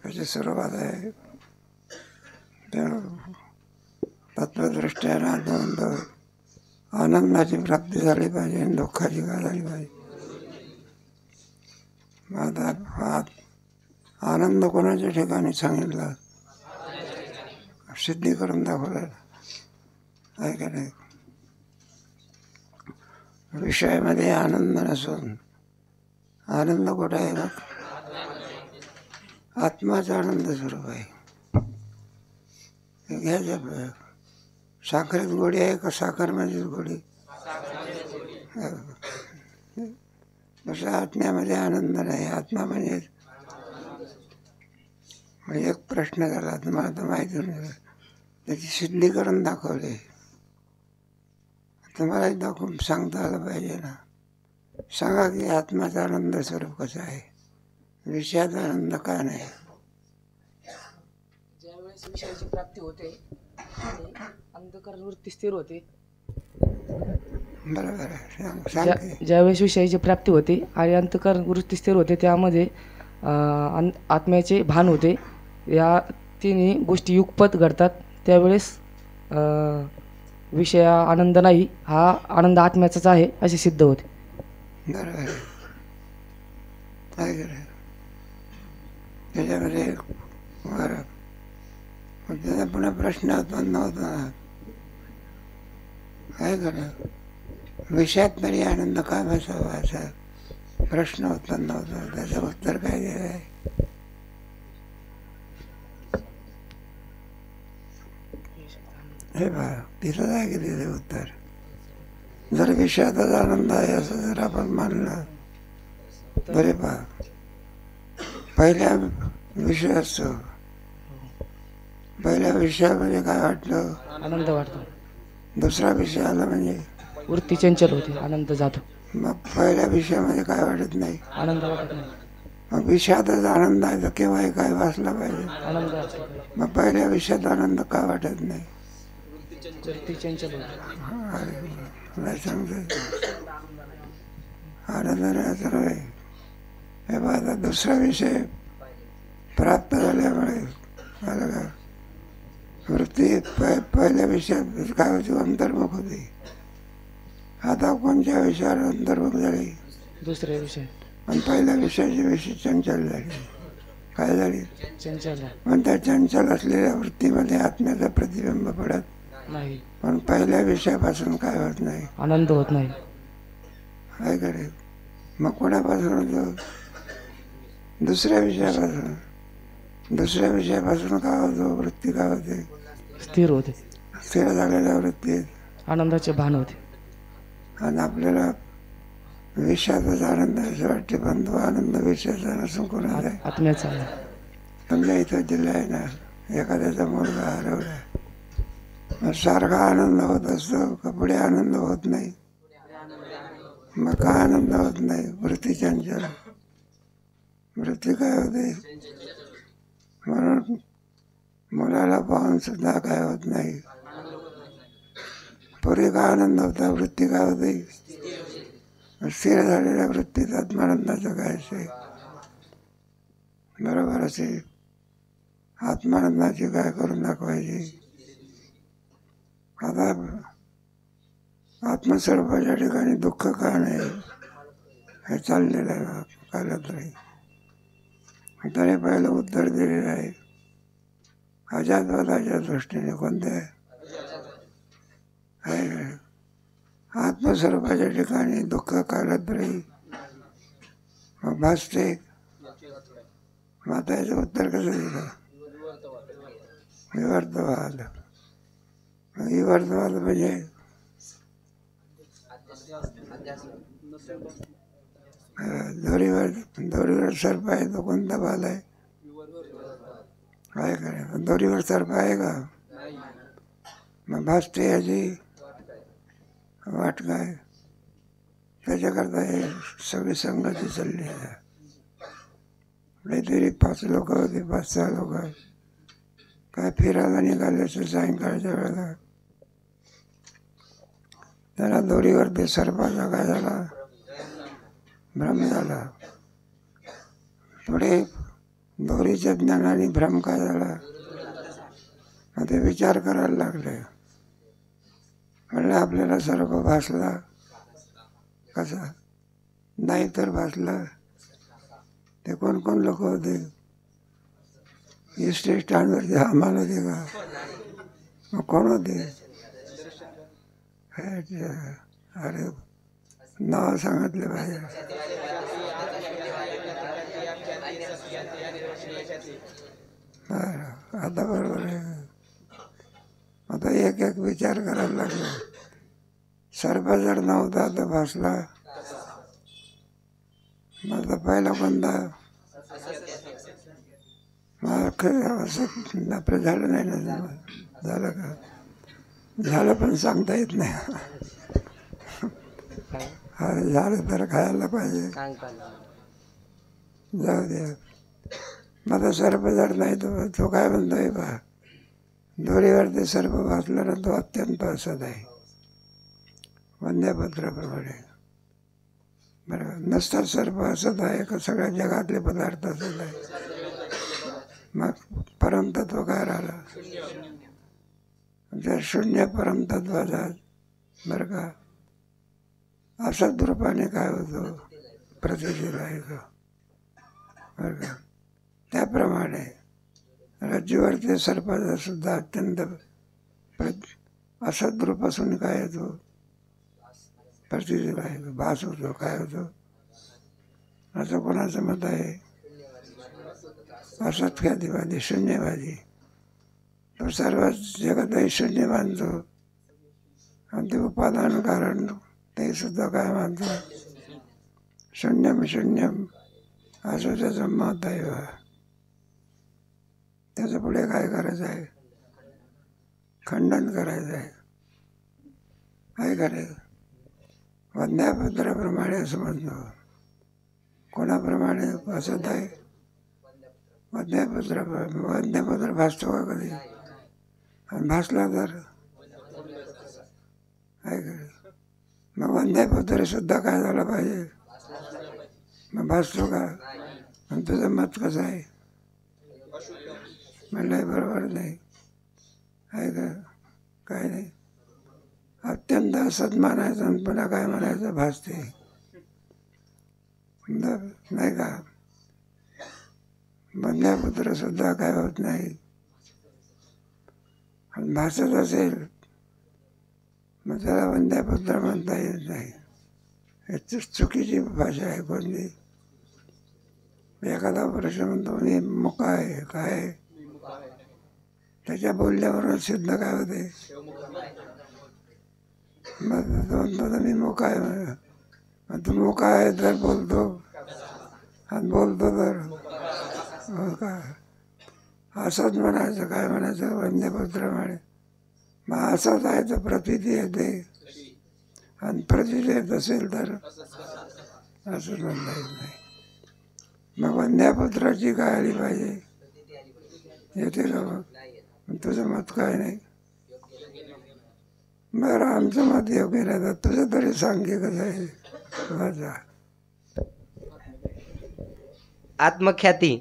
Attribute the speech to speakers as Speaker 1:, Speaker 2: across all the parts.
Speaker 1: त्याची सुरुवात आहे. तत्वदृष्ट्या आनंदाची प्राप्ती झाली पाहिजे आणि दुःखाची काय झाली पाहिजे. आता आनंद कोणाच्या ठिकाणी सांगितला? सिद्धी करून दाखवलं आहे का नाही. विषयामध्ये आनंद नसून आनंद कुठे आहे मग? आत्माचा आनंद स्वरूप आहे. घ्यायचं. साखरेत गोडी आहे का साखरमध्येच गोडी? तसं आत्म्यामध्ये आनंद नाही. आत्मा म्हणजे एक प्रश्न झाला तुम्हाला तर माहिती नाही, त्याची सिद्धी करून दाखवली. तुम्हालाही दाखवून सांगता आलं पाहिजे ना. सांगा की आत्माचा आनंद स्वरूप कसं आहे, विषयाचा आनंद का नाही.
Speaker 2: ज्यावेळेस विषयाची प्राप्ती होते आणि अंधकरण वृत्ती स्थिर होते.
Speaker 1: बरोबर आहे.
Speaker 2: ज्यावेळेस विषयाची प्राप्ती होते आणि अंतकरण वृत्ती स्थिर होते, त्यामध्ये आत्म्याचे भान होते. या तिन्ही गोष्टी युगपत घडतात. त्यावेळेस विषय आनंद नाही, हा आनंद आत्म्याचाच आहे असे सिद्ध होते.
Speaker 1: बरोबर आहे. काय करायचं त्याच्यामध्ये त्याचा पुन्हा प्रश्न उत्पन्न होता, काय करा विषयात तरी आनंद का बसावा असा प्रश्न उत्पन्न होतो. त्याचं उत्तर काय दिलं आहे? हे पहा, तिथं आहे की तिथे उत्तर. जर विषयातच आनंद आहे असं जर आपण मानलं, बरे पहा, पहिल्या विषय असतो, पहिल्या विषयामध्ये काय वाटलं?
Speaker 2: आनंद वाटतो.
Speaker 1: दुसरा विषय आला म्हणजे
Speaker 2: वृत्ती चंचल होते, आनंद जातो.
Speaker 1: मग पहिल्या विषयामध्ये काय वाटत नाही?
Speaker 2: आनंद वाटत नाही.
Speaker 1: मग विषयातच आनंद आहे तर केव्हाही काय वाचला पाहिजे?
Speaker 2: आनंद वाटतो.
Speaker 1: मग पहिल्या विषयात आनंद का वाटत नाही?
Speaker 2: वृत्ती चंचल होते.
Speaker 1: नाही सांगते आनंद नाही आहे. हे बघा, दुसरा विषय प्राप्त झाल्यामुळे आलं का वृत्ती पहिल्या विषयात काय होती? अंतर्मुख होती. आता कोणत्या विषयावर अंतर्मुख झाली?
Speaker 2: दुसऱ्या विषय.
Speaker 1: पण पहिल्या विषयाची विषय चंचल झाली. काय झाली?
Speaker 2: चंचल.
Speaker 1: पण त्या चंचल असलेल्या वृत्तीमध्ये आत्म्याचं प्रतिबिंब पडत
Speaker 2: नाही.
Speaker 1: पण पहिल्या विषयापासून काय होत नाही?
Speaker 2: आनंद होत नाही.
Speaker 1: काय करेल मग? कोणापासून होतो? दुसऱ्या विषयापासून. दुसऱ्या विषयापासून काय होतो? वृत्ती काय होते?
Speaker 2: स्थिर होते.
Speaker 1: स्थिर झालेल्या वृत्तीत
Speaker 2: आनंदाचे भान होते.
Speaker 1: आणि आपल्याला विषयाचाच आनंद असं वाटते, पण तो आनंद विषयाचा नसून कोणाचा आहे?
Speaker 2: आत्म्याचा आहे.
Speaker 1: समजा इथं दिलं आहे ना, एखाद्याचा मुलगा हरवला, मग सारखा आनंद होत असतो का पुढे आनंद होत नाही? मग का आनंद होत नाही? वृत्ती चंचल. वृत्ती काय होते? म्हणून मुलाला पाहून सुद्धा काय होत नाही? पूर्वी का आनंद होता? वृत्ती काय होते? स्थिर झालेल्या वृत्तीत आत्मानंदाचं काय असे? बरोबर असे आत्मानंदाची काय करून दाखवायची? आता आत्मस्वरूपाच्या ठिकाणी दुःख का नाही हे चाललेलं आहे कालत्रयी. तरी पहिलं उत्तर दिलेलं आहे अजातवादाच्या दृष्टीने. कोणत्या? आत्मस्वरूपाच्या ठिकाणी दुःख कालत्रयी भासते. माता याचं उत्तर कसं दिलं? विवर्तवाद. विवर्तवाद म्हणजे दोरीवर सर्प आहे तो कोणता बाल आहे? काय करायचं? दोरीवर सर्प आहे का? मग भासते याची वाट काय? त्याच्याकरता हे सगळी संगती चालली आहे. काहीतरी 5 लोक होते, 5-6 लोक काय फिरायला निघाले असेल सायंकाळच्या वेळेला. त्याला दोरीवर ते सर्पाचा काय झाला? भ्रम झाला. पुढे दोरीच्या ज्ञानाने भ्रम काय झाला, ते विचार करायला लागले. म्हणलं आपल्याला सर्व भासला कसा, नाही तर भासला. ते कोण कोण लोक होते इस्टेट स्टँडवरती आम्हाला ते का, मग कोण होते? अरे नाव सांगितले पाहिजे. आता बरोबर आहे. आता एक एक विचार करायला लागला. सर्प जर नव्हता तर भासला. माझा पहिला कोणता असं आपलं झालं नाही ना, झालं का? झालं पण सांगता येत नाही. अरे झालं तर खायला पाहिजे, जाऊ द्या. माझा सर्प जर नाही तो काय म्हणतोय बा, दोरीवर ते सर्प भासला ना, तो अत्यंत असत आहे वंद्यपत्राप्रमाणे. बरं, नुसता सर्प असत आहे का सगळ्या जगातले पदार्थ असत आहे? मग परमतत्व काय राहिला? जर शून्य परमतत्वाचा बरं का असत रूपाने काय होतो, प्रतिशील आहे का, बरं का? त्याप्रमाणे रज्जूवरती सर्पाचा सुद्धा अत्यंत असत रूप असून काय होतो, प्रतिशील आहे, भास होतो. काय होतो असं कोणाचं मत आहे? असत्ख्यातीवादी, शून्यवादी. तो सर्व जगतही शून्य मानतो आणि ते उपादान कारण ते सुद्धा काय मानतो, शून्यम शून्यम असं त्याचं मत आहे. त्याचं पुढे काय करायचं आहे? खंडन करायचं आहे. काय करायचं? वंद्यापत्राप्रमाणे असं म्हणतो. कोणाप्रमाणे असत आहे? वंद्यपत्र भासतो का कधी? आणि भासला तर काय करायचं? मग वंद्यपत्र सुद्धा काय झालं पाहिजे? मग भासतो का? आणि तुझं मत कसं आहे? म्हणलं बरोबर नाही आहे का? काय नाही, अत्यंत असत मानायचं आणि पुन्हा काय म्हणायचं, भासते नाही का? वंद्यपुत्र सुद्धा काय होत नाही. आणि भासत असेल मग त्याला वंद्यपुत्र म्हणता येत नाही. हे चुकीची भाषा आहे कोणती. एखादा पुरुष म्हणतो मी मुका आहे, काय त्याच्या बोलल्यावरून सिद्ध काय होते, मग तो म्हणतो मी मुका आहे. मग तू मुका आहे तर बोलतो आणि बोलतो तर काय असंच म्हणायचं. काय म्हणायचं? वंद्यपुत्राप्रमाणे. मग असंच आहे तर प्रतीती येते आणि प्रतीती येत असेल तर असं म्हणता येत नाही. मग वंद्यपुत्राची काय आली पाहिजे? येते का? मग तुझं मत काय नाही? बरं, आमचं मत योग्य नाही तर तुझं तरी सांग की कसं आहे माझा.
Speaker 3: आत्मख्याती.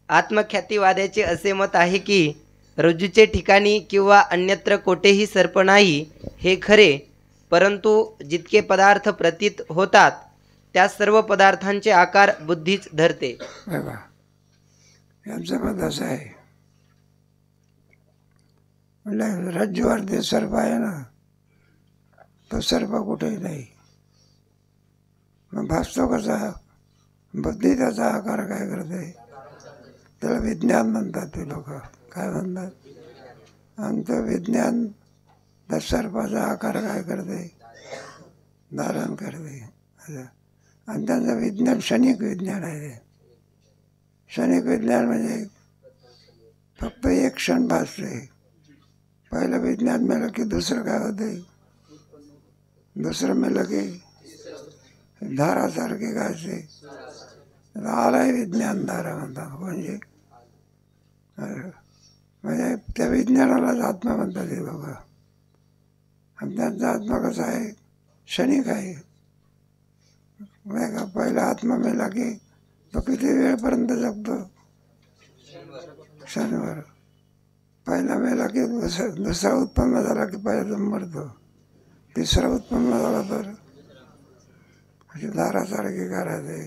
Speaker 3: आत्मख्यातीवाद्याचे असे मत आहे की रज्जूचे ठिकाणी किंवा अन्यत्र कोठेही सर्प नाही हे खरे, परंतु जितके पदार्थ प्रतीत होतात त्या सर्व पदार्थांचे आकार बुद्धीच धरते.
Speaker 1: बघा, यांचं मत असं आहे. म्हणलं रज्जूवर ते सर्प आहे ना, तो सर्प कुठेही नाही. मग भासतो कसा? बुद्धी त्याचा आकार काय करते? त्याला विज्ञान म्हणतात ते लोक. काय म्हणतात? आणि तो विज्ञान त्या सर्पाचा आकार काय करते? धारण करते. आणि त्यांचं विज्ञान क्षणिक विज्ञान आहे. क्षणिक विज्ञान म्हणजे फक्त एक क्षण भासते. पहिलं विज्ञान मिळलं की दुसरं काय होते, दुसरं मिळलं की धारासारखे काय असते, आलाय विज्ञान धारा म्हणतात. म्हणजे त्या विज्ञानालाच आत्मा म्हणतात हे लोक. आणि त्यांचा आत्मा कसा आहे? क्षणिक आहे. नाही का? पहिला आत्मा मिळाला की तो किती वेळपर्यंत जगतो? क्षणभर. पहिला मेला की दुसरा उत्पन्न झाला की पहिला मरतो. तिसरा उत्पन्न झाला तर अशी दारासारखी करायचे.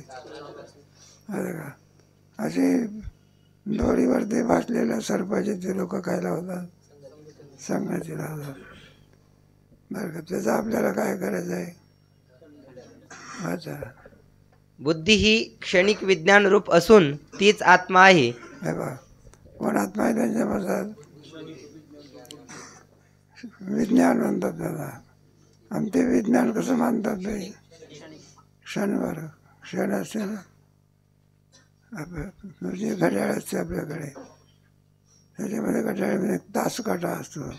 Speaker 1: अरे का अशी दोरीवरती बसलेल्या सर्पाचे ते लोक काय लावतात, संघाची लावतात. बरं का, त्याचं आपल्याला काय करायचं आहे. अच्छा,
Speaker 3: बुद्धी ही क्षणिक विज्ञान रूप असून तीच आत्मा आहे.
Speaker 1: हे बा कोण आत्मा आहे त्यांच्या मतात विज्ञान म्हणतात त्याला. आणि ते विज्ञान कसं मानतात ते क्षणभर. क्षण असते ना, म्हणजे घड्याळ असते आपल्याकडे, त्याच्यामध्ये घड्याळामध्ये एक तास काटा असतो,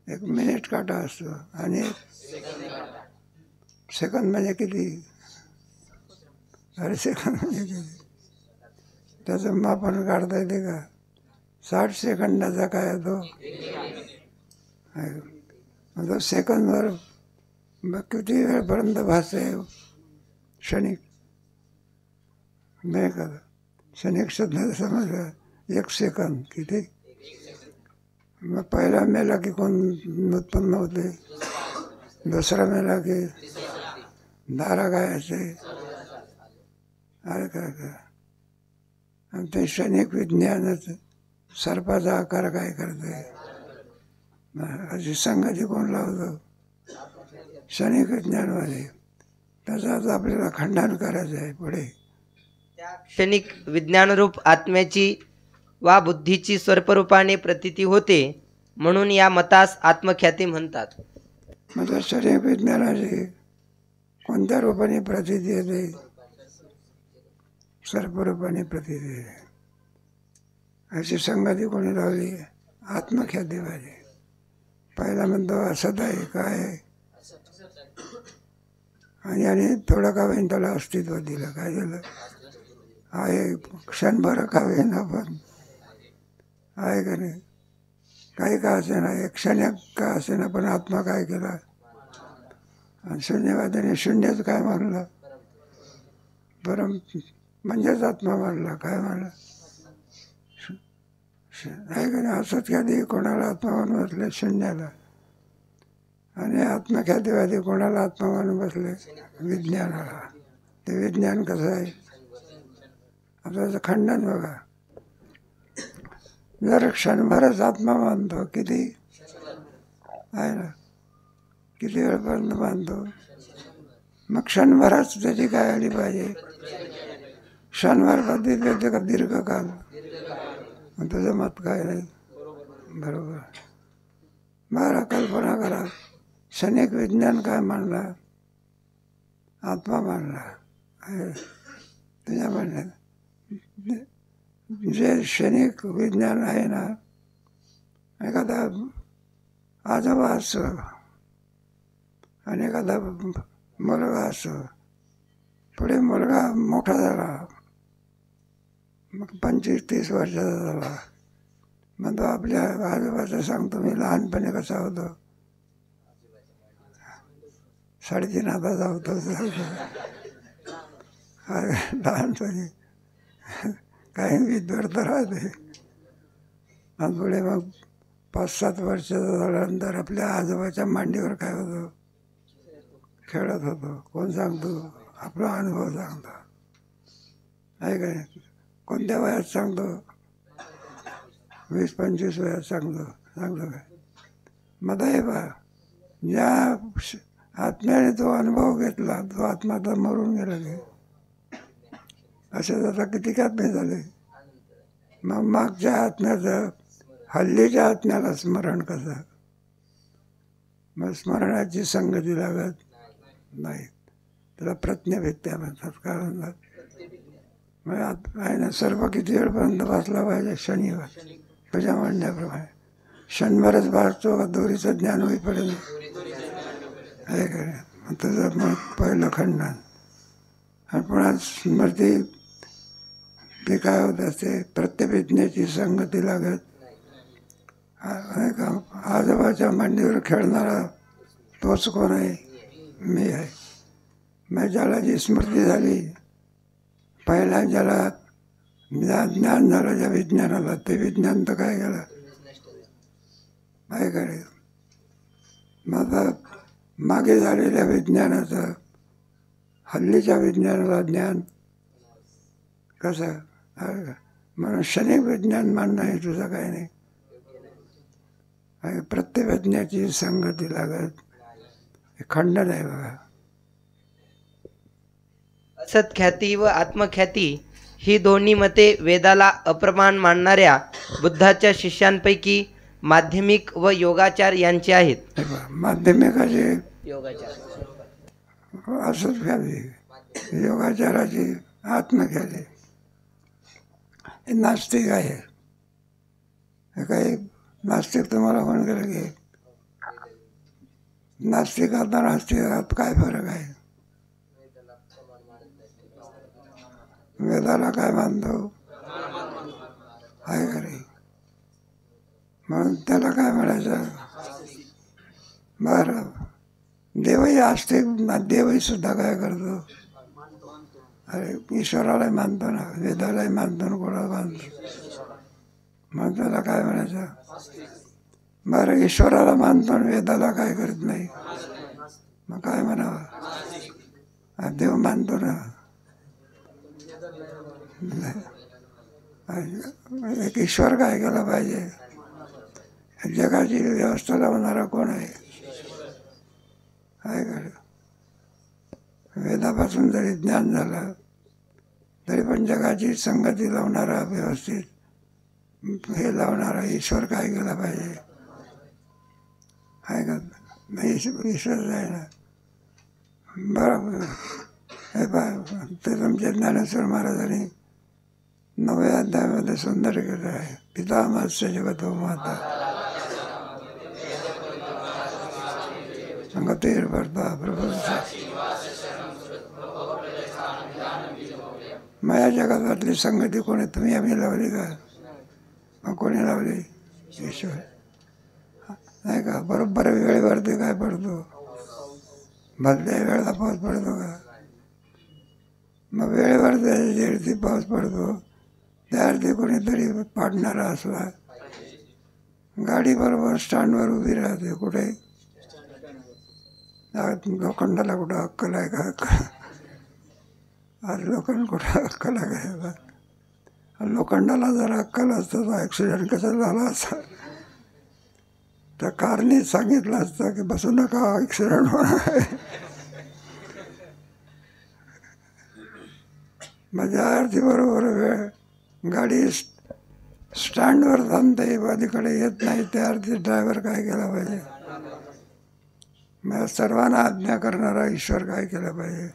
Speaker 1: एक मिनिट काटा असतो आणि सेकंद म्हणजे किती. अरे सेकंद म्हणजे किती त्याचं मापन काढता येते का. 60 सेकंदाचा काय तो तो सेकंदवर मग किती वेळपर्यंत भासते. क्षणिक नाही का, क्षणिक शब्द समजलं. 1 सेकंद किती. मग पहिला मेला की कोण उत्पन्न होते, दुसरा मेला की दारा गायचे. अरे काय काय. आणि ते क्षणिक विज्ञानच सर्पाचा आकार काय करते. अशी संगती कोण लावतो, क्षणिक विज्ञानवाले. त्याचाच आपल्याला खंडन करायचं आहे पुढे.
Speaker 3: त्या क्षणिक विज्ञानरूप आत्म्याची वा बुद्धीची सर्परूपाने प्रतीती होते, म्हणून या मतास आत्मख्याती म्हणतात.
Speaker 1: म्हणजे क्षणिक विज्ञानाची कोणत्या रूपाने प्रतीती येते, सर्परूपाने प्रतीती येते. अशी संगती कोणी लावली, आत्मख्याती पाहिजे. पहिला म्हणतो असत आहे काय आहे, आणि थोडं का होईन त्याला अस्तित्व दिलं. काय झालं आहे, क्षणभर का होईना पण आहे का नाही. काही का असे ना, एक क्षणिक का असे ना, पण आत्मा काय केला. आणि शून्यवादाने शून्यच काय मानलं, परम म्हणजेच आत्मा मानला. काय मानलं आहे का नाही. असंच ख्याती कोणाला आत्मा मानून बसले शून्याला, आणि आत्मख्यातीवादी कोणाला आत्मा मानून बसले विज्ञानाला. ते विज्ञान कसं आहे आपल्याचं खंडन बघा. जर क्षणभरच आत्मा मानतो, किती आहे ना, किती वेळपर्यंत मानतो. मग क्षणभरच त्याची काय आली पाहिजे. क्षणभर पद्धती का दीर्घकाल. तुझं मत काय नाही. बरोबर. बरं, कल्पना करा, क्षणिक विज्ञान काय मानला, आत्मा मानला. तुझ्या म्हणण्यात जे क्षणिक विज्ञान आहे ना, एखादा आजोबा असो आणि एखादा मुलगा असो, पुढे मुलगा मोठा झाला, मग 25-30 वर्षाचा झाला, मग तो आपल्या आजोबाचं सांगतो मी लहानपणी कसा होतो, 3.5 हाताचा होतो. लहानपणी काही विद्वार तर राहते. आणि पुढे मग 5-7 वर्षाचा झाल्यानंतर आपल्या आजोबाच्या मांडीवर काय होतो, खेळत होतो. कोण सांगतो, आपला अनुभव सांगतो. आहे काय. कोणत्या वयात सांगतो, 20-25 वयात सांगतो काय. मग आहे बा, ज्या आत्म्याने तो अनुभव घेतला, तो आत्मा तर मरून गेला की. असे आता किती आत्मे झाले. मग मागच्या आत्म्याचं हल्लीच्या आत्म्याला स्मरण कसं. मग स्मरणाची संगती लागत नाही. त्याला प्रज्ञाविद्या म्हणतात. काय म्हणतात. मग आहे ना, सर्व किती वेळपर्यंत बसला पाहिजे. शनिवार तुझ्या म्हणण्याप्रमाणे क्षणभरच भासतो का दोरीचं ज्ञान होईपर्यंत आहे का. मग तुझं मग पहिलं खंडन. आणि पुन्हा स्मृती ते काय होत असते, प्रत्यभिज्ञेची संगती लागत. का आजोबाच्या मांडीवर खेळणारा तोच कोण आहे, मी आहे. मग ज्याला जी स्मृती झाली, पहिला ज्याला ज्ञान झालं ज्या विज्ञानाला, ते विज्ञान तर काय केलं, काय करायचं. मग आता मागे झालेल्या विज्ञानाचं हल्लीच्या विज्ञानाला ज्ञान कसं, म्हणून क्षणिक विज्ञान मानणं हे तुझं काही नाही. प्रत्येक संगती लागत, हे खंडन आहे बघा.
Speaker 3: असत्ख्याती व आत्मख्याती ही दोन्ही मते वेदाला अप्रमाण मानणाऱ्या बुद्धाच्या शिष्यांपैकी माध्यमिक व योगाचार यांची आहेत.
Speaker 1: माध्यमिकाची
Speaker 3: योगाचार
Speaker 1: असत्ख्याती, योगाचाराची आत्मख्याती, हे नास्तिक आहे. हे काही नास्तिक तुम्हाला फोन केलं की नास्तिकात नास्तिकात काय फरक आहे. वेदाला काय मानतो आहे खरे, म्हणून त्याला काय म्हणायचं. बरं, देवही असते, देवही सुद्धा काय करतो, अरे ईश्वरालाही मानतो ना, वेदालाही मानतो ना, कोणाला मानतो, मग त्याला काय म्हणायचं. बरं, ईश्वराला मानतो ना, वेदाला काय करत नाही, मग काय म्हणावं. देव मानतो ना. एक ईश्वर काय केला पाहिजे, जगाची व्यवस्था लावणारा कोण आहे, काय कर. वेदापासून जरी ज्ञान झालं तरी पण जगाची संगती लावणारा, व्यवस्थित हे लावणारा ईश्वर काय केला पाहिजे, काय का नाही. ईश्वर आहे ना. बरोबर, हे पहा, ते तुमच्या ज्ञानेश्वर महाराजांनी 9व्या अध्यायामध्ये सुंदर केलं आहे. पितामहस्य जगतो माता संगतीर भरता प्रभू माया जगातली संगती कोणी तुम्ही आम्ही लावली का, मग कोणी लावली, ईश्वर. नाही का. बरोबर वेळेवरती काय पडतो, भरल्या वेळेला पाऊस पडतो का, मग वेळेवर जे पाऊस पडतो त्यावरती कोणीतरी पाडणारा असला. गाडी बरोबर स्टँडवर उभी राहते, कुठे लोखंडाला कुठं अक्कल आहे का, आज लोखंड कुठं अक्कल आहे का. लोखंडाला जर अक्कल असतं तर ॲक्सिडेंट कसा झाला असता, त्या कारने सांगितलं असतं की बसू नका, ॲक्सिडेंट होणार आहे. माझ्या अर्थी बरोबर वेळ गाडी स्टँडवर थांबते, अलीकडे येत नाही, त्या अर्थी ड्रायव्हर काय केला पाहिजे, मग सर्वांना आज्ञा करणारा ईश्वर काय केलं पाहिजे,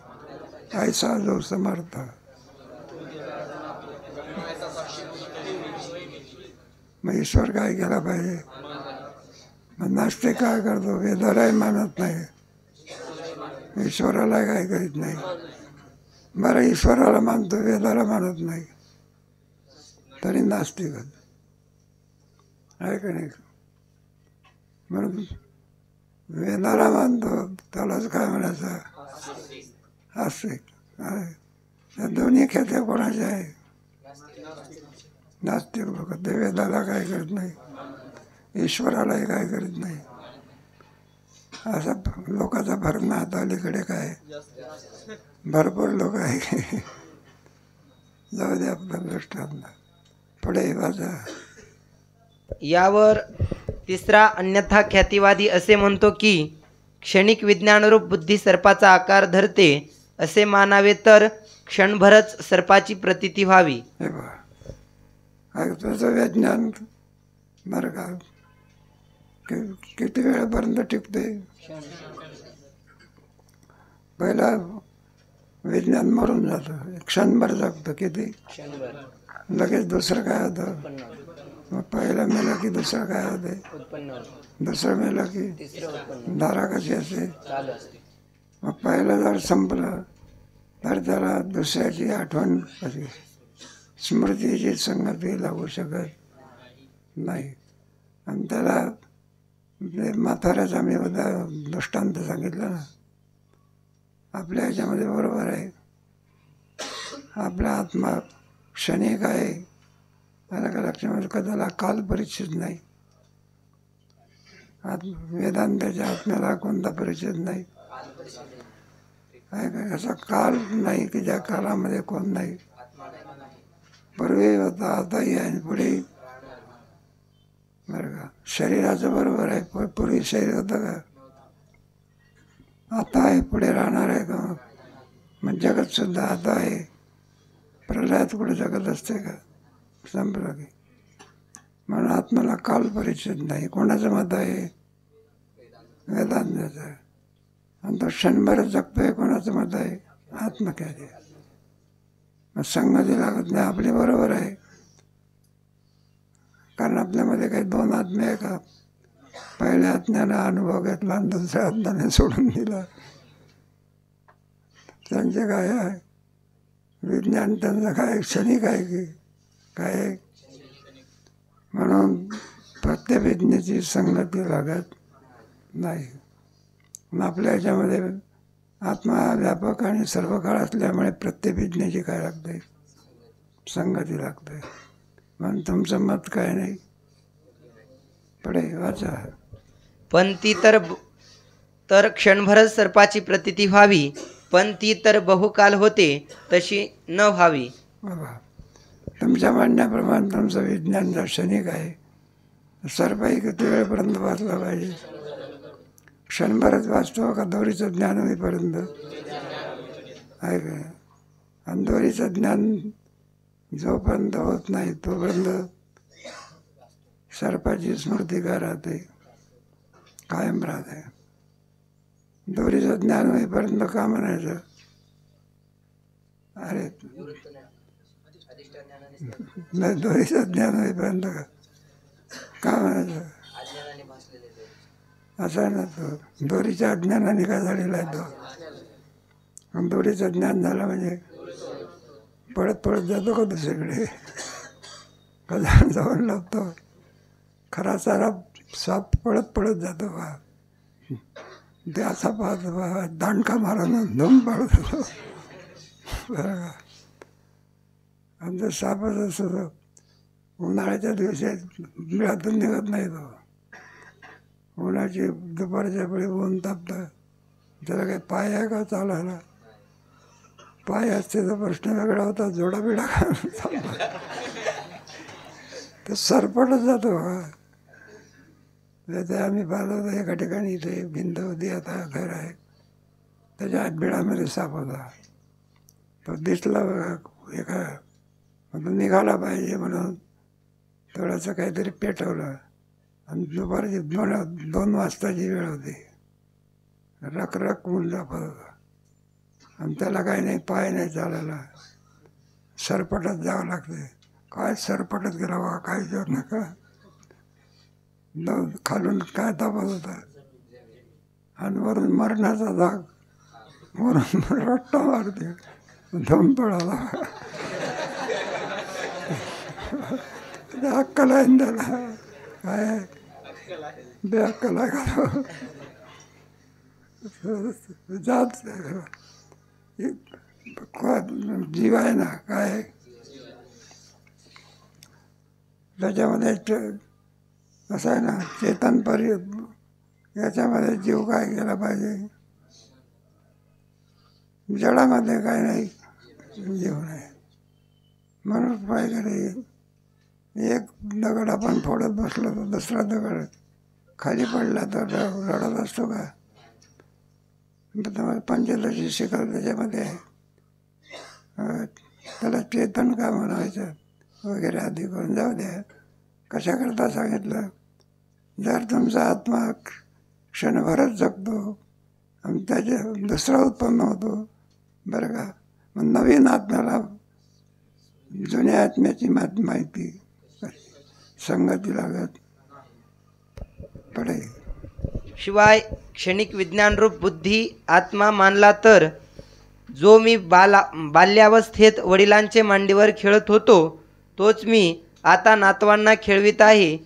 Speaker 1: ऐसा जो समर्थ. मग ईश्वर काय केला पाहिजे. मग नास्तिक काय करतो, वेदालाही मानत नाही, ईश्वराला काय करीत नाही. बरं, ईश्वराला मानतो, वेदाला मानत नाही, तरी नास्तिक आहे का नाही. म्हणून वेदाला मानतो त्यालाच काय म्हणायचं, आस्तिक. त्या दोन्ही ख्यात्या कोणाच्या आहे, नास्तिक लोक. ते वेदाला काय करत नाही, ईश्वरालाही काय करीत नाही. असा लोकांचा फरक ना. आता अलीकडे काय भरपूर लोक आहे. जाऊ दे आपल्या दृष्टांत, पुढे वाचा.
Speaker 3: यावर तिसरा अन्यथा ख्यातिवादी असे म्हणतो की क्षणिक विज्ञानरूप बुद्धी सर्पाचा आकार धरते असे मानावे तर क्षणभरच सर्पाची प्रतीती व्हावी.
Speaker 1: हे बघा, तुझं विज्ञान बरं का किती वेळापर्यंत टिकते. पहिला विज्ञान मरून जातं, क्षणभर जगतं, किती लगेच दुसरं काय होतं. मग पहिलं मेलं की दुसरं काय होते, दुसरं मेलं की धारा कशी असते. मग पहिलं जर संपलं तर त्याला दुसऱ्याची आठवण कशी, स्मृतीची संगती लागू शकत नाही. आणि त्याला म्हाताऱ्याचा मी दृष्टांत सांगितलं ना, आपल्या ह्याच्यामध्ये बरोबर आहे. आपला आत्मा क्षणिक आहे. अलग लक्षामध्ये कदाला काल परिच्छेद नाही. वेदांताच्या आत्म्याला कोणता परिच्छेद नाही आहे का? असा काल नाही की ज्या कालामध्ये कोण नाही. पूर्वी होता, आताही आहे, पुढे. बरं का? शरीराचं बरोबर आहे. पूर्वी शरीर होतं का? आता आहे, पुढे राहणार आहे का? मग जगत सुद्धा आता आहे. प्रलयात कुठे जगत असते का? संपलं की. म्हणून आत्म्याला काल परिच्छेद नाही. कोणाचं मत आहे? वेदांताचं आहे. आणि तो क्षणभरच जगतोय. कोणाचं मत आहे? आत्मख्याती. मग संगती लागत नाही. आपली बरोबर आहे. कारण आपल्यामध्ये काही दोन आत्मे आहे का? पहिल्या आत्म्याने अनुभव घेतला आणि दुसऱ्या आत्म्याने सोडून दिला. त्यांचे काय आहे? विज्ञान त्यांचं काय क्षणिक आहे की काय? म्हणून प्रत्येक विज्ञाची संगती लागत नाही. आपल्या ह्याच्यामध्ये आत्मा व्यापक आणि सर्व काळ असल्यामुळे प्रत्येक विज्ञाची काय लागते? संगती लागते. म्हणून तुमचं मत काय नाही. पुढे वाचा.
Speaker 3: पण ती तर क्षणभरच सर्पाची प्रतीती व्हावी, पण ती तर बहुकाल होते तशी न व्हावी.
Speaker 1: बाबा, तुमच्या म्हणण्याप्रमाणे तुमचं विज्ञान क्षणिक आहे. सर्पही किती वेळपर्यंत वाचला पाहिजे? क्षणभरच वाचतो का दोरीचं ज्ञान होईपर्यंत आहे का? आणि दोरीचं ज्ञान जोपर्यंत होत नाही तोपर्यंत सर्पाची स्मृती काय राहते? कायम राहते. दोरीचं ज्ञान होईपर्यंत का म्हणायचं? अरे नाही, दोरीचं ज्ञान होईपर्यंत का म्हणायचं? असं आहे ना, तो दोरीच्या अज्ञानाने काय झालेला आहे तो. आणि दोरीचं ज्ञान झालं म्हणजे पळत पळत जातो का दुसरीकडे? कदा जाऊन लागतो. खरा सारा साप पळत पळत जातो का? ते असा पाहतो बा, दांडका मारून धूम पळत होतो. बरं का? आमचं सापच असतो. उन्हाळ्याच्या दिवसात बिळातून निघत नाही तो. उन्हाची दुपारच्या वेळी ऊन तापतं. त्याला काही पाय आहे का चालायला? पाय असते तर प्रश्न वेगळा होता. जोडा बिडा तर सरपटच जातो का? ते आम्ही पाहिलं होतं एका ठिकाणी. इथे भिंत होती, आता घर आहे. त्याच्या बिळामध्ये साप होता. तो दिसला एका, निघाला पाहिजे म्हणून थोडंसं काहीतरी पेटवलं. आणि दुपारची 2 वाजताची वेळ होती. रखरख ऊन दाखवत होता. आणि त्याला काही नाही, पाय नाही चालायला. सरपटत जावं लागते. काय सरपटत गेला बा, काय विचार नका. खालून काय तापत होता. आणि वरून मरणाचा दाग. वरून रट्टा मारते. धम पडाला. अक्कल आहे त्याला. काय बेअक्कल आहे का? जात जीव आहे ना, काय त्याच्यामध्ये असं आहे ना, चेतन परी याच्यामध्ये जीव काय केला पाहिजे? जडामध्ये काय नाही, जीव नाही. म्हणून पाहिजे एक दगड आपण फोडत बसलो तर दुसरा दगड खाली पडला तर रडत असतो का? पंचदशी शिकल त्याच्यामध्ये त्याला चेतन का म्हणायचं वगैरे आधी करून जाऊ द्या. कशाकरता सांगितलं? जर तुमचा आत्मा क्षणभरच जगतो आणि त्याचे दुसरा उत्पन्न होतो, बरं का, मग नवीन आत्म्याला जुन्या आत्म्याची माहिती संगती लागत पडे.
Speaker 3: शिवाय क्षणिक विज्ञानरूप बुद्धी आत्मा मानला तर जो मी बाल्यावस्थेत वडिलांचे मांडीवर खेळत होतो तोच मी आता नातवांना खेळवित आहे,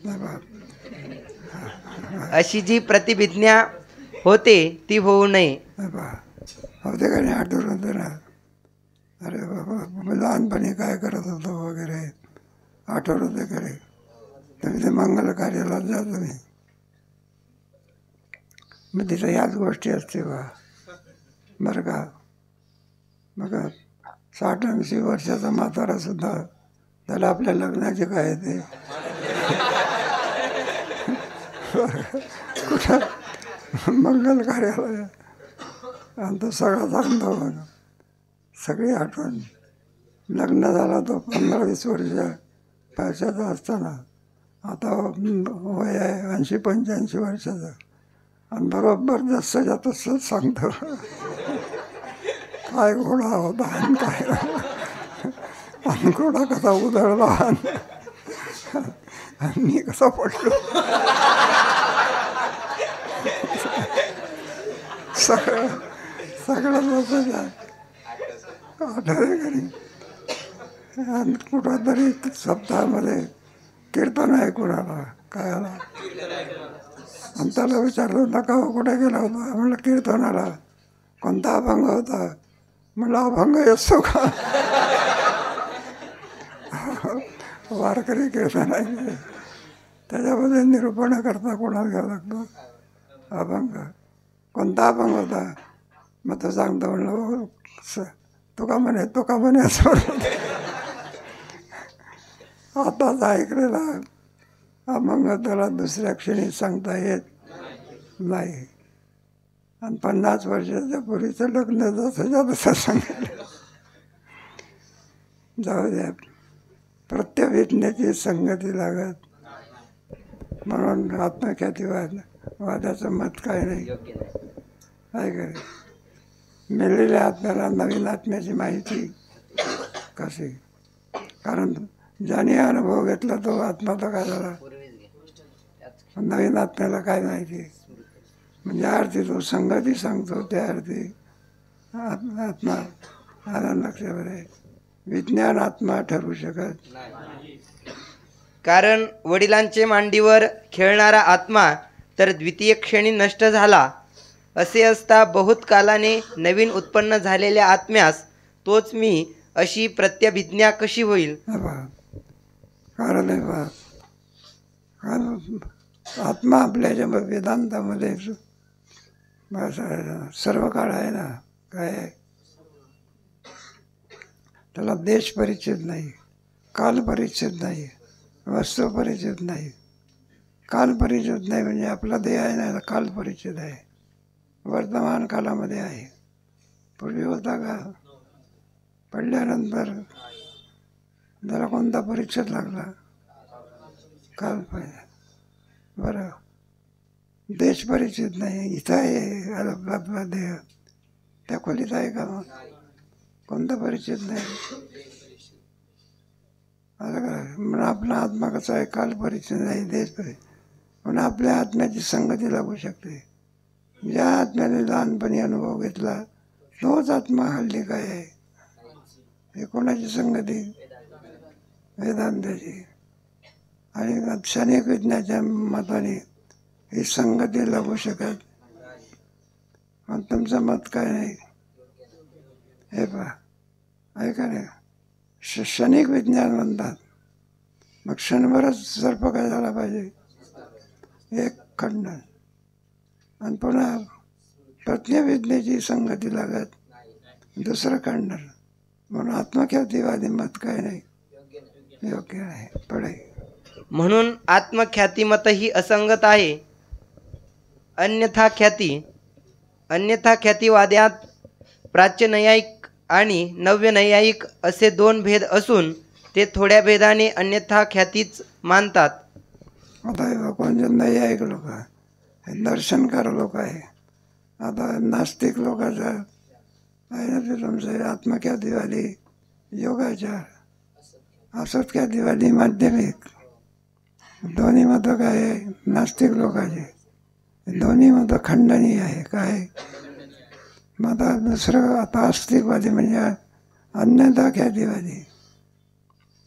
Speaker 3: अशी जी प्रतिभिज्ञा होते ती होऊ नये.
Speaker 1: होते का नाही? आठवलं होतं ना, अरे बाबा मी लहानपणी काय करत होतो वगैरे आठवत होते खरे. तर ते मंगल कार्याला जातो मी तिथं याच गोष्टी असते बरं का. मग 60-80 वर्षाचा म्हातारा सुद्धा त्याला आपल्या लग्नाचे काय येते कुठं मंगल कार्याला. आणि तो सगळा सांगतो बघ सगळी आठवण. लग्न झाला तो 15-20 वर्षाचा असताना. आता वय आहे 80-85 वर्षाचं. आणि बरोबर जसंच्या तसंच सांगतो काय घोडा होता आणि काय आणि घोडा कसा उधळला आणि मी कसा पडलो. सगळं तसंच आहे. आठवते घरी. आणि कुठं तरी सप्ताहामध्ये कीर्तन आहे कुणाला काय आला. आणि त्याला विचारलं नका कुठे गेला होता. म्हणलं कीर्तनाला. कोणता अभंग होता. म्हणलं अभंग असतो का. वारकरी कीर्तन आहे त्याच्यामध्ये निरूपण करता कोणाला घ्यावं लागतो. अभंग कोणता अभंग होता. मग तो सांगतो म्हणलं तुका म्हणे असं. आताच ऐकलेला अभंग त्याला दुसऱ्या क्षणी सांगता येत नाही. आणि 50 वर्षाच्या पूर्वीचं लग्न जसं सांगितलं. जाऊ द्या प्रत्यभिज्ञेची संगती लागत. म्हणून आत्मख्यातीवादाचं मत काय नाही. काय करे मेलेल्या आत्म्याला नवीन आत्म्याची माहिती कशी. कारण ज्याने अनुभव घेतला तो आत्मा तर काय झाला. नवीन आत्म्याला काय माहिती. म्हणजे अर्थी तो संगती सांगतो त्या अर्थी आत्मा आनंद लक्षावर आहे. विज्ञान आत्मा ठरू शकत.
Speaker 3: कारण वडिलांचे मांडीवर खेळणारा आत्मा तर द्वितीय क्षणी नष्ट झाला. असे असता बहुत कालाने नवीन उत्पन्न झालेल्या आत्म्यास तोच मी अशी प्रत्यभिज्ञा कशी होईल.
Speaker 1: कारण आत्मा आपल्या वेदांतामध्ये सर्व काळ आहे ना. काय त्याला देश परिचित नाही, काल परिचित नाही, वस्तू परिचित नाही. काल परिचित नाही म्हणजे आपला देह आहे ना काल परिचित आहे. वर्तमान कालामध्ये आहे. पूर्वी होता का. पडल्यानंतर जरा कोणता परिच्छेद लागला काल पाहिजे. बरं देश परिचित नाही. इथं आहे आपला देह त्या खोलीत आहे का मग कोणता परिचित नाही. म्हणून आपला आत्मा कसा आहे काल परिचित नाही देश परिचित. म्हणून आपल्या आत्म्याची संगती लागू शकते. ज्या आत्म्याने लहानपणी अनुभव घेतला तोच आत्मा हल्ली काय आहे. हे कोणाची संगती वेदांताची. आणि क्षणिक विज्ञाच्या मताने ही संगती लागू शकत. मग तुमचं मत काय नाही. हे पहा ऐका नाही क्षणिक विज्ञान म्हणतात. मग क्षणभरच सर्प काय झाला पाहिजे एक खंड. आणि पुन्हा प्रज्ञाविज्ञेची संगती लागत दुसरं खंड. म्हणून आत्मख्यातीवादी मत काय नाही योग्य आहे. पडाई
Speaker 3: म्हणून आत्मख्यातिमतही असंगत आहे. अन्यथा ख्यातिवाद्यात प्राच्यनैयायिक आणि नव्यनैयायिक असे 2 भेद असून ते थोड्या भेदाने अन्यथा ख्यातीच मानतात.
Speaker 1: आता कोणते नैयायिक लोक आहे, दर्शनकार लोक आहे. आता नास्तिक लोकांचा आहे ना ते तुमचं आत्मख्यातीवादी योगाचार, असत्ख्यातीवादी माध्यमिक. दोन्ही मतं काय आहे नास्तिक लोकांचे. दोन्ही मतं खंडनीय आहे. काय मग आता दुसरं आता आस्तिकवादी म्हणजे अन्यथा ख्यातीवादी.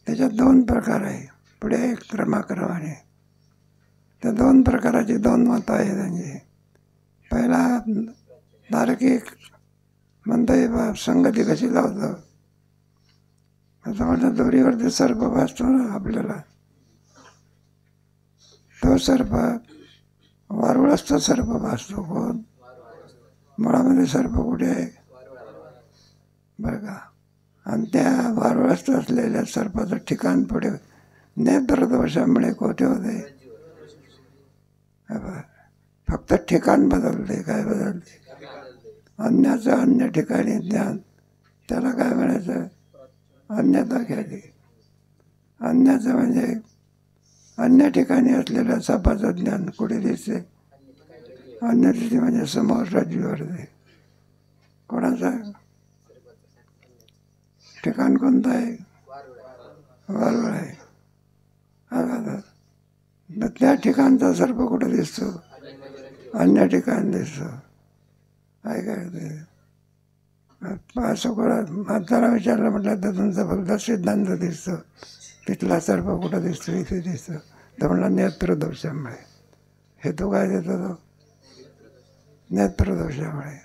Speaker 1: त्याच्यात 2 प्रकार आहे. पुढे क्रमाक्रमाने त्या 2 प्रकाराची 2 मतं आहे त्यांची. पहिला तार्किक म्हणता संगती कशी लावतं आता म्हणतात दोरीवरती सर्प भासतो ना आपल्याला, तो सर्प वारुळाचा सर्प भासतो. कोण? मुळामध्ये सर्प कुठे आहे बरं का. आणि त्या वारुळास्त असलेल्या सर्पाचं ठिकाण पुढे नेत्रदोषामुळे कोठे होते. फक्त ठिकाण बदलते. काय बदलते? अन्याचं अन्य ठिकाणी ज्ञान, त्याला काय म्हणायचं? अन्यथा ख्याती. अन्याचं म्हणजे अन्य ठिकाणी असलेल्या सापाचं ज्ञान कुठे दिसते? अन्य तिथे म्हणजे समोर रज्जूवर ते. कोणाचं ठिकाण कोणतं आहे? वारुळ आहे. तर त्या ठिकाणचा सर्प कुठं दिसतो? अन्य ठिकाण दिसतो. काय काय ते असं कोणा माणसाला विचारलं म्हटलं तर तुमचा फक्त सिद्धांत दिसतो, तिथला सर्प कुठं दिसतो? इथे दिसतो. तर म्हणला नेत्रदोषामुळे. हे तो काय देतो? तो नेत्रदोषामुळे.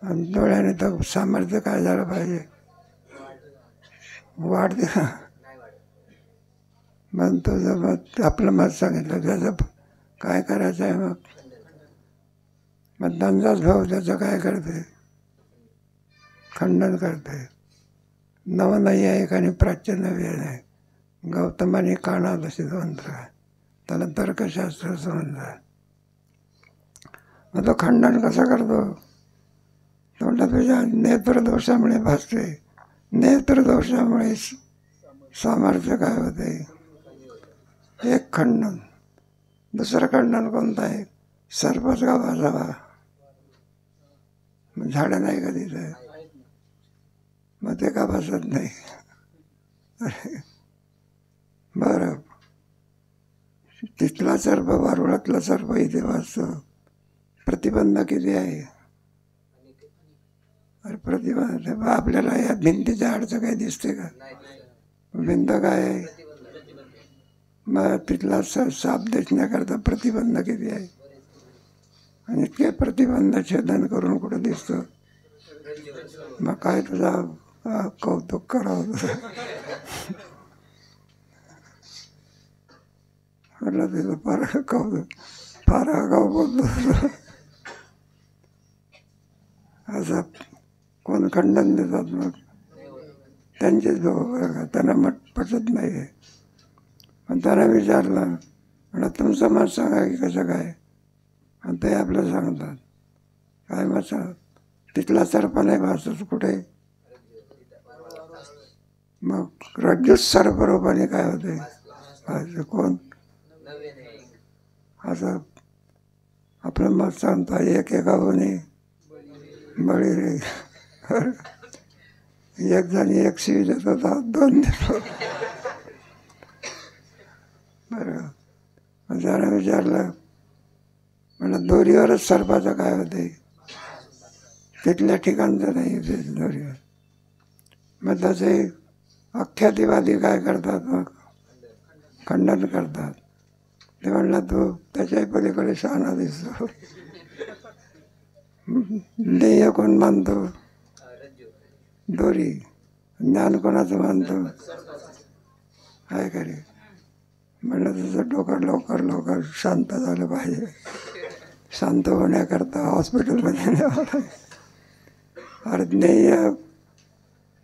Speaker 1: आणि डोळ्याने तर सामर्थ्य काय झालं पाहिजे? वाढते का? मग तुझं मत, आपलं मत सांगितलं, त्याचं काय करायचं आहे? मग धनदास भाऊ त्याचं काय करते? खंडन करते. नवनैयायिक आणि प्राच्य नव्य नाही. गौतमाने कानात असे मंत्र, त्याला तर्कशास्त्र समजलं. मग तो खंडन कसं करतो? तो म्हणतात तुझ्या नेत्रदोषामुळे भासते. नेत्रदोषामुळे सामर्थ्य काय होते? एक खंडन. दुसरं खंडन कोणतं आहे? सर्पच का भासावा? झाडं नाही का तिथे? मग ते का भासत नाही? बरं, तिथला सर्प, वारुळातला सर्प इथे भासतो. प्रतिबंध किती आहे? अरे प्रतिबंध आपल्याला या भिंतीच्या आडचं काही दिसते का? भिंत काय आहे? मग तिथला साप दिसण्याकरता प्रतिबंध किती आहे? आणि इतके प्रतिबंध छेदन करून कुठं दिसतो? मग काय तुझा कौतुक करावं म्हटलं तिथं फार कौतुक, फार आगाऊ बोलतो. असं कोण खंडन देतात मग त्यांचेच बरोबर, त्यांना मत पटत नाही आहे. पण त्यांना विचारलं, म्हणा तुमचं मत सांगा की कसं काय? आणि ते आपलं सांगतात. काय मत सांग? तिथला सर्प नाही भासत कुठे? मग रज्जूच सर्परूपाने काय होते? भासते. कोण? असं आपलं मत सांगता. एक एकाने बळी रे. एक जण एक शिवी देत होता, दोन देतो. बरं, मग त्यानं विचारलं, म्हणलं दोरीवरच सर्पाचं काय होते? तिथल्या ठिकाणचं नाही ते दोरीवर. मग तसे आख्यातिवादी काय करतात? मग खंडन करतात. ते म्हणलं तू त्याच्याही पलीकडे शहाणा दिसतो. ध्येय कोण मानतो? दोरी. ज्ञान कोणाचं मानतो? काय करे? म्हणलं तुझं डोकं लवकर लवकर शांत झालं पाहिजे. शांत होण्याकरता हॉस्पिटलमध्ये न्यावं लागेल. अरे ध्येय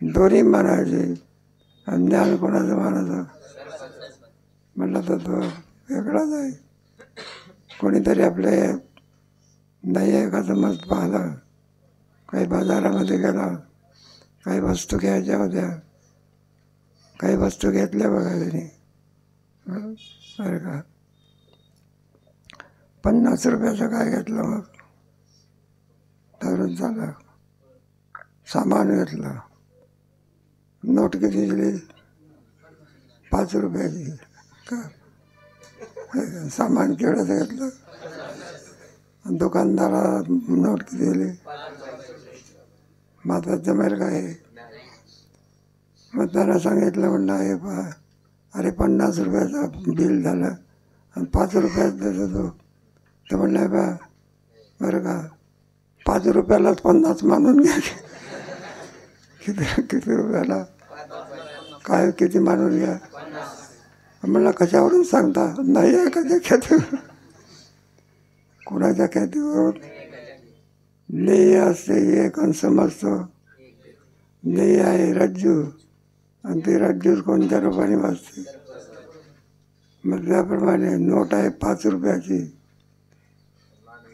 Speaker 1: दोरी मानायची आणि ज्ञान कोणाचं मानायचं? म्हणलं तर तो वेगळाच आहे. कोणीतरी आपले नाही एखादं मत पाहिलं, काही बाजारामध्ये गेला, काही वस्तू घ्यायच्या होत्या, काही वस्तू घेतल्या बघा त्यांनी. अरे का 50 रुपयाचं काय घेतलं? मग धरून झालं. सामान घेतलं. नोट किती दिली? 5 रुपयाची. का सामान केवढं घेतलं? दुकानदाराला नोट किती दिली? माझा जमेल काय? मग त्याला सांगितलं, म्हणलं हे पहा, अरे 50 रुपयाचं बिल झालं आणि 5 रुपयात देतो तो. तर म्हणलं बा बरं का 5 रुपयालाच 50 मानून घ्या. किती किती रुपयाला काय किती माणूस घ्या. मला कशावरून सांगता नाही आहे कधी ख्यातीवर. कुणाच्या ख्यातीवर नेय असते एक आणि समजतो. नेय आहे रज्जू आणि ती रज्जू कोणत्या रूपाने वाचते. मग त्याप्रमाणे नोट आहे 5 रुपयाची.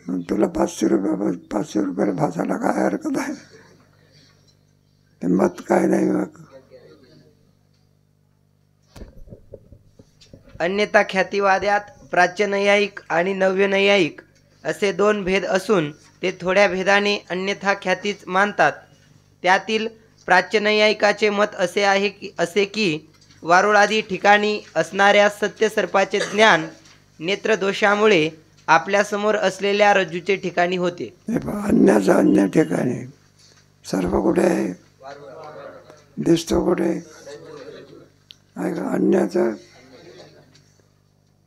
Speaker 1: मग तुला 500 रुपयाला भासायला काय हरकत आहे. ते मत काय नाही. मग
Speaker 3: अन्यथा ख्यातिवाद्यात प्राच्यनैयायिक आणि नव्यनैयायिक असे 2 भेद असून ते थोड्या भेदाने अन्यथा ख्यातीच मानतात. त्यातील प्राच्यनैयायिकाचे मत असे की वारुळादी ठिकाणी असणाऱ्या सत्य सर्पाचे ज्ञान नेत्रदोषामुळे आपल्यासमोर असलेल्या रज्जूचे ठिकाणी होते.
Speaker 1: अन्याचा अन्य ठिकाणी सर्प कुठे आहे दिसतो कुठे आहे का. अन्याचं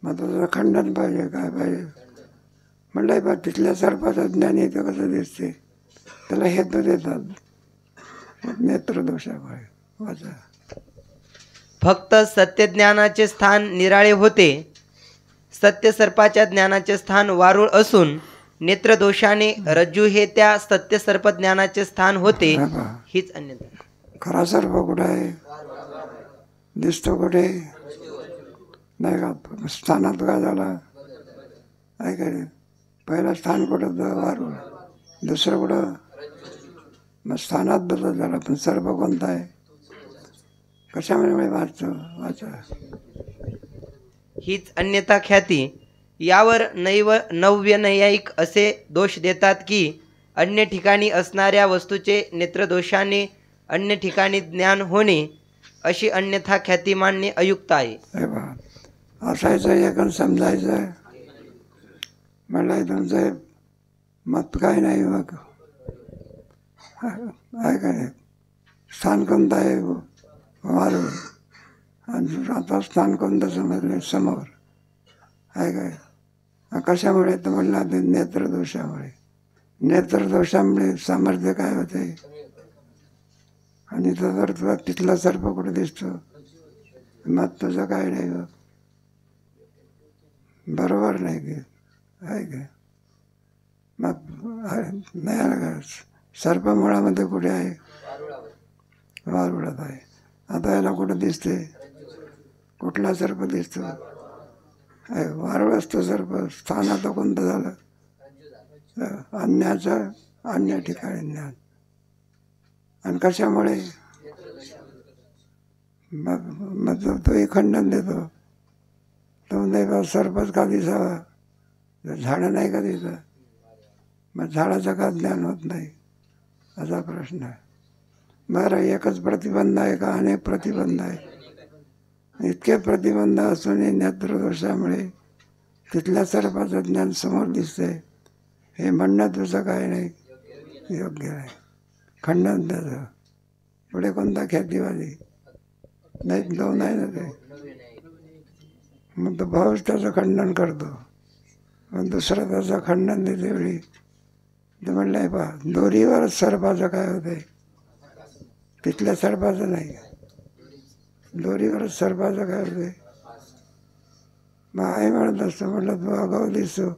Speaker 1: मग तुझं खंडन पाहिजे काय पाहिजे म्हणलं बा तिथल्या सर्पाचं ज्ञान येतं कसं दिसते. त्याला हेतू देतात नेत्रदोषामुळे. वाचा
Speaker 3: फक्त सत्यज्ञानाचे स्थान निराळे होते. सत्य सर्पाच्या ज्ञानाचे स्थान वारुळ असून नेत्रदोषाने रज्जू हे त्या सत्य सर्प ज्ञानाचे स्थान होते. हीच अन्यथा.
Speaker 1: खरा सर्प कुठे आहे दिसतो कुठे नाही का. स्थानात काय झाला आहे का. पहिलं स्थान कुठं वारुळ दुसरं कुठं. मग स्थानात बदल झाला पण सर्प कोणता आहे कशामुळे वाचा.
Speaker 3: हीच अन्यथा ख्याती. यावर नव्यनैयायिक असे दोष देतात की अन्य ठिकाणी असणाऱ्या वस्तूचे नेत्रदोषाने अन्य ठिकाणी ज्ञान होणे अशी अन्यथा ख्याती मानणे अयुक्त आहे.
Speaker 1: असायचं एक समजायचं म्हणलं तुमचं मत काय नाही. मग आहे काय स्थान कोणतं आहे वारुळ आणि आता स्थान कोणतं समजले समोर आहे काय. कशामुळे तर म्हणला ते नेत्रदोषामुळे. नेत्रदोषामुळे सामर्थ्य काय होते आणि जर तुला तिथला सर्प कुठे दिसतो मग तुझं काय नाही. बरोबर नाही की आहे काय. मग नाही आलं का सर्प मुळामध्ये कुठे आहे वारुळात आहे. आता याला कुठं दिसते कुठला सर्प दिसतो वारुळ असतो सर्प. स्थान आता कोणतं झालं अन्याचं अन्य ठिकाणी ज्ञान. आणि कशामुळे मग तोही खंडन देतो. तो नाही सर्पच का दिसावा झाडं नाही का दिसत. मग झाडाचं का ज्ञान होत नाही असा प्रश्न आहे. बरं एकच प्रतिबंध आहे का अनेक प्रतिबंध आहे. इतके प्रतिबंध असूनही नेत्रदोषामुळे तिथल्या सर्पाचं ज्ञान समोर दिसते हे म्हणणं तुझं काय नाही योग्य नाही. खंडन त्याचं. पुढे कोणता ख्यातीवादी नाही 2 आहे ना ते. मग तो भाऊच त्याचं खंडन करतो मग दुसरा त्याचं खंडन देते वेळी ते म्हणलं आहे पहा दोरीवरच सर्पाचं काय होते तिथल्या सर्पाचं नाही दोरीवरच सर्पाचं काय होते. मग आहे म्हणत असतो म्हटलं तू आगाऊ दिसतो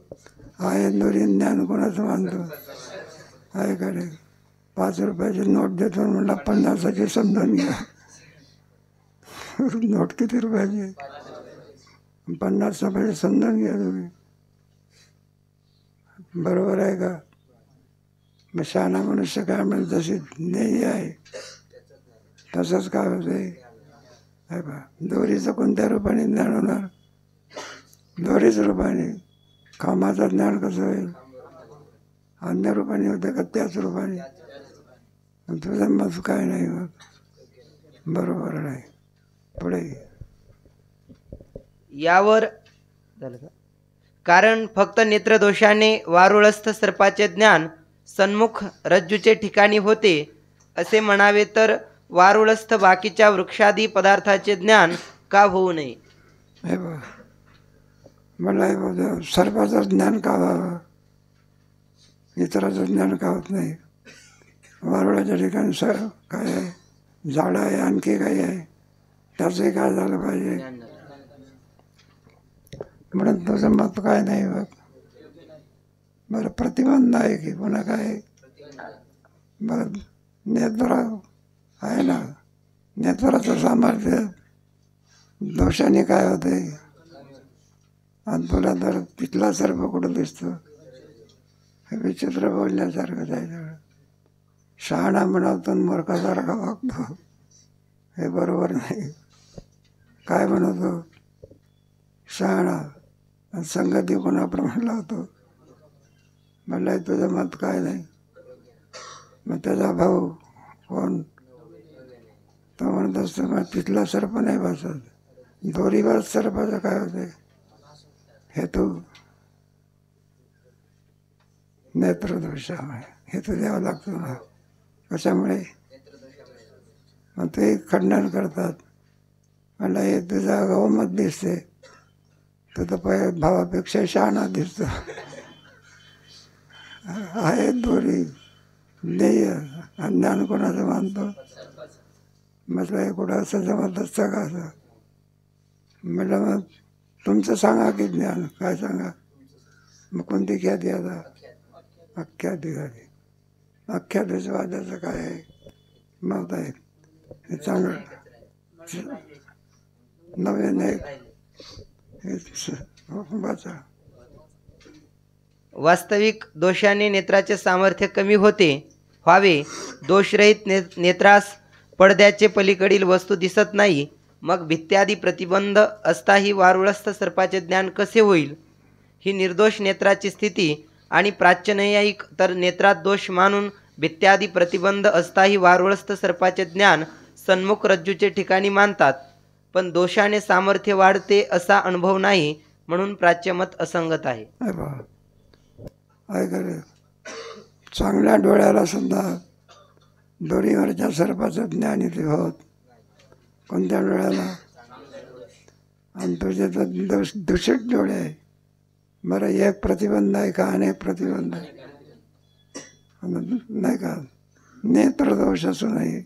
Speaker 1: आहे दोरी ज्ञान कोणाचं मानतो आहे का रे. 5 रुपयाची नोट देतो म्हणला 50ची समजून घ्या. नोट किती रुपयाची 50 रुपयाची समजून घ्या तुम्ही. बरोबर आहे का. मग शहाणा मनुष्य काय म्हणजे जशी नेही आहे तसंच काय होते आहे बा. दोरीचं कोणत्या रूपाने ज्ञान होणार दोरीच रूपाने. कामाचं ज्ञान कसं होईल अन्य रूपाने होते का त्याच रूपाने. तुझं मत काय नाही मग बरोबर नाही. पुढे
Speaker 3: यावर कारण फक्त नेत्रदोषाने वारुळस्थ सर्पाचे ज्ञान सन्मुख रज्जूचे ठिकाणी होते असे म्हणावे तर वारुळस्थ बाकीच्या वृक्षादी पदार्थाचे ज्ञान का होऊ नये.
Speaker 1: हे बघ मला सर्पाचं ज्ञान का व्हावं इतराचं ज्ञान का होत नाही. वारुळाच्या ठिकाणी काय आहे, झाडं आहे, आणखी काही आहे, त्याचंही काय झालं पाहिजे. म्हणून तुझं मत काय नाही बघ. बरं, प्रतिबंध आहे की पुन्हा काय बरं, नेत्र आहे ना, नेत्राचं सामर्थ्य दोषाने काय होते. आणि तुला तर तिथला सर्प कुठं दिसतो. हे विचित्र बोलण्यासारखंच आहे सगळं. शहाणा म्हणावतो मूर्खासारखा वागतो, हे बरोबर नाही. काय म्हणतो शहाणा, आणि संगती कोणाप्रमाणे लावतो. म्हणलं तुझं मत काय नाही. मग त्याचा भाऊ कोण, तो म्हणत असतो मग तिथला सर्प नाही बसत, दोरीवर सर्पाचं काय होते. हेतू नेत्रदोषामुळे हेतू द्यावा लागतो ना. कशामुळे, मग ते खंडन करतात. म्हणलं हे तुझा गौमत दिसते, तो तर भावापेक्षा शहाणा दिसतो. आहे दोरी ध्येय आणि ज्ञान कोणाचं मानतो. म्हटलं हे कुठं असं जमत असतं का असं. म्हटलं मग तुमचं सांगा की ज्ञान काय सांगा. मग कोणती ख्याती आता, अख्याती झाली. अख्यातीवादाचं काय आहे मत आहे, हे चांगलं नवीन आहे वाचा.
Speaker 3: वास्तविक दोषाने नेत्राचे सामर्थ्य कमी व्हावे. दोषरहित नेत्रास पडद्याचे पलीकडील वस्तू दिसत नाही. मग भित्त्यादी प्रतिबंध असताही वारुळस्थ सर्पाचे ज्ञान कसे होईल. ही निर्दोष नेत्राची स्थिती. आणि प्राच्यनैयायिक तर नेत्रात दोष मानून भित्त्यादी प्रतिबंध असताही वारुळस्थ सर्पाचे ज्ञान सन्मुख रज्जूचे ठिकाणी मानतात. पण दोषाने सामर्थ्य वाढते असा अनुभव नाही, म्हणून प्राच्यमत असंगत आहे.
Speaker 1: ऐकले, चांगल्या डोळ्याला सुद्धा दोरीवरच्या सर्पाचं ज्ञान इथे होत. कोणत्या डोळ्याला, आणि तुझे तर दूषित डोळे आहे. बरं, एक प्रतिबंध आहे का अनेक प्रतिबंध आहे नाही का. नेत्रदोष असू नये,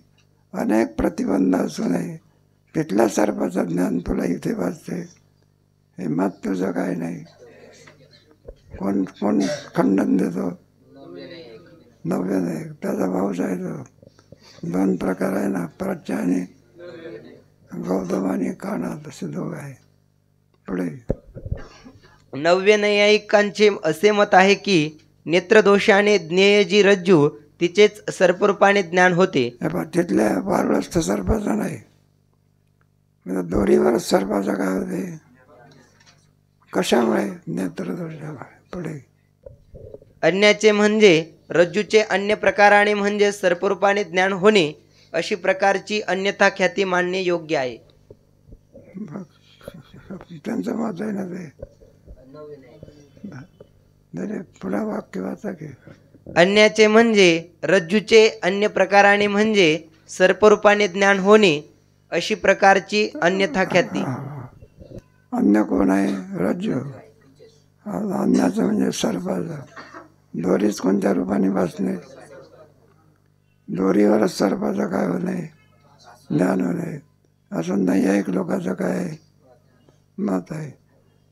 Speaker 1: अनेक प्रतिबंध असू नये, तिथल्या सर्पाचं ज्ञान तुला इथे वाचते. हे मत तुझं काय नाही. कोण कोण खंडन देतो, नव्याने त्याचा भाऊच आहे तो. दोन प्रकार आहे ना, प्राच्य आणि गौतम आणि काना, तसे दोघं आहे. पुढे
Speaker 3: नव्य नैयायिकांचे असे मत आहे की नेत्रदोषाने ज्ञेय जी रज्जू तिचेच सर्परूपाने ज्ञान होते.
Speaker 1: तिथल्या वारुळस्थ सर्पाचं नाही, दोरीवर सर्पाचं काय होते. कशामुळे, नेत्रदोषामुळे. पुढे
Speaker 3: अन्याचे म्हणजे रज्जूचे अन्य प्रकाराने म्हणजे सर्परूपाने ज्ञान होणे, अशी प्रकारची अन्यथा ख्याती मानणे योग्य आहे.
Speaker 1: त्यांचं मत आहे ना ते. पुन्हा वाक्य वाचा की.
Speaker 3: अन्याचे म्हणजे रज्जूचे अन्य प्रकाराने म्हणजे सर्परूपाने ज्ञान होणे, अशी प्रकारची अन्यथा ख्याती.
Speaker 1: अन्य कोण आहे, रज्जू. अन्याचं म्हणजे सर्पाचं. दोरीच कोणत्या रूपाने वाचणे, दोरीवरच सर्पाचं काय होणे, ज्ञान होणे. असं नाही. एक लोकांचं काय मत आहे.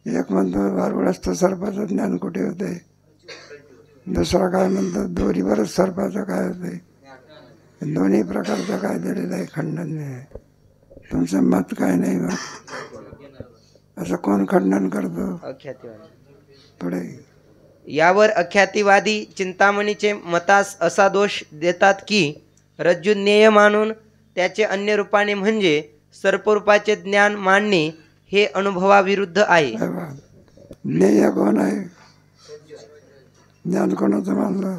Speaker 1: एक म्हणतो वारुळस्थ सर्पाचं ज्ञान कुठे होते, दुसरा काय म्हणतो दोरीवरच सर्पाचं काय होते. दोन्ही प्रकारचं काय दिलेलं आहे खंडन आहे. तुमचं मत काय नाही. मग असं कोण खंडन करतो. पुढे
Speaker 3: यावर अख्यातिवादी चिंतामणीचे मतास असा दोष देतात की रज्जू ज्ञेय मानून त्याचे अन्य रूपाने म्हणजे सर्परूपाचे ज्ञान मानणे हे अनुभवाविरुद्ध आहे.
Speaker 1: ज्ञेय कोण आहे, ज्ञान कोणाचं मानलं,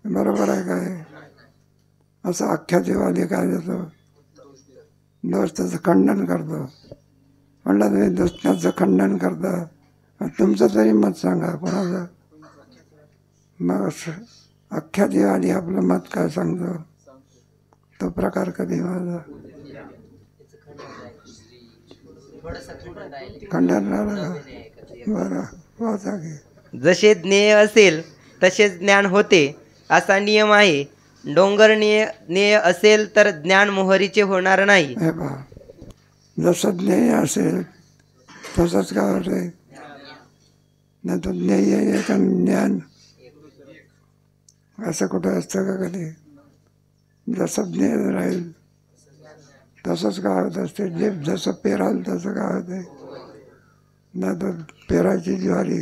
Speaker 1: बरोबर आहे काय. असं अख्यातिवादी काय देतो, दोष त्याचं खंडन करतो. म्हणलं तुम्ही दोषाचं खंडन करता, तुमचं तरी मत सांगा कोणाचं. मग अख्यातिवादी आपलं मत काय सांगतो, तो प्रकार कधी माझा खंडन राहिला का. बरं वाचा की.
Speaker 3: जसे ज्ञेय असेल तसेच ज्ञान होते असा नियम आहे. डोंगरनीय असेल तर ज्ञान मोहरीचे होणार नाही.
Speaker 1: हे पहा, जसं ज्ञेय असेल तसंच काय होतंय, नाही तर ज्ञेय एक आणि ज्ञान असं कुठं असतं का कधी? जसं ज्ञेय राहील तसंच काय होत असते. जे जसं पेराल तसं काय होते. नाही तर पेराची ज्वारी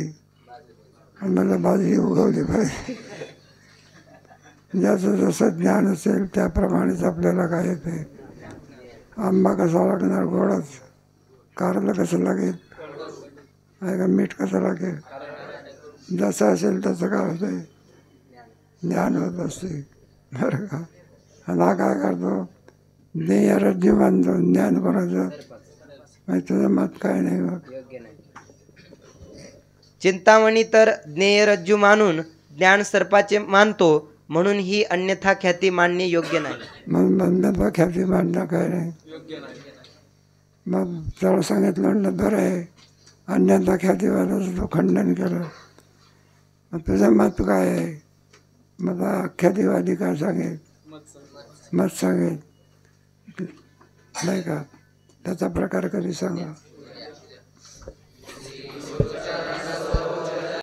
Speaker 1: आणि मला बाजरी उगवली पाहिजे. ज्याचं जसं ज्ञान असेल त्याप्रमाणेच आपल्याला काय येते. आंबा कसा लागणार? गोडच. कारलं कसं लागेल? आहे का? मीठ कसं लागेल? जसं असेल तसं काय होतंय, ज्ञान होत असते. बरं का? आणि हा काय करतो, ज्ञेय रज्जू मानतो. ज्ञान कोणाचं? म्हणजे तुझं मत काय नाही. मग
Speaker 3: चिंतामणी तर ज्ञेय रज्जू मानून ज्ञान सर्पाचे मानतो, म्हणून ही अन्यथा ख्याती मानणे योग्य नाही.
Speaker 1: मग बंधन ख्याती मानणं काय नाही. मग त्याला सांगितलं म्हणलं बरं आहे, अन्यथा ख्यातीवादाचं तो खंडन केलं. मग तुझं मत काय आहे? मग ख्यातीवादी काय सांगेल? मत सांगेल नाही का? त्याचा प्रकार कधी सांगा.